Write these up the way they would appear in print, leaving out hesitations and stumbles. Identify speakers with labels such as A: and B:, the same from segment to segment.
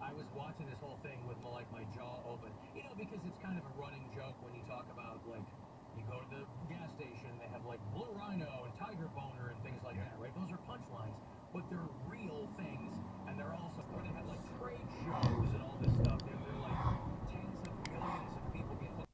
A: I was watching this whole thing with my jaw open, because it's kind of a running joke when you talk about like you go to the gas station, they have like Blue Rhino and Tiger Boner and things like that, right? Those are punchlines, but they're real things, and they're also where they have like trade shows and all this stuff. They're like tens of millions of people get hooked.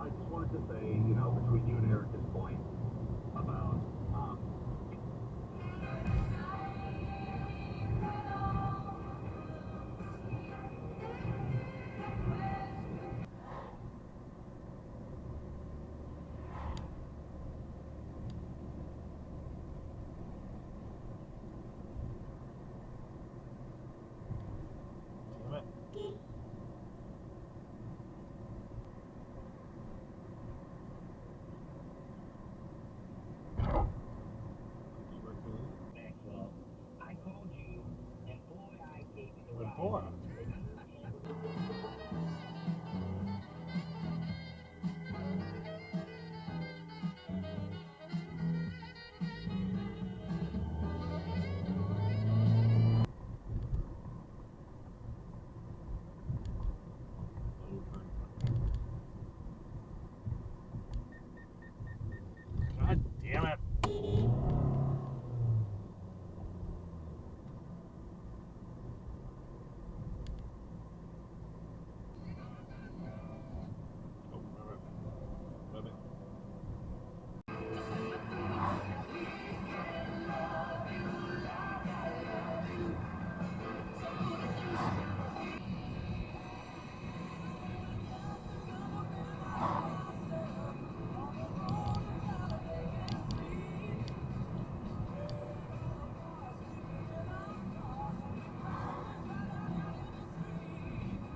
B: I just wanted to say, between you and Erica's point about
A: Maxwell, I called you, and boy, I gave you the
C: Boy.
A: ride.
C: God damn it. Oh, ribbit.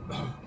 C: Ribbit.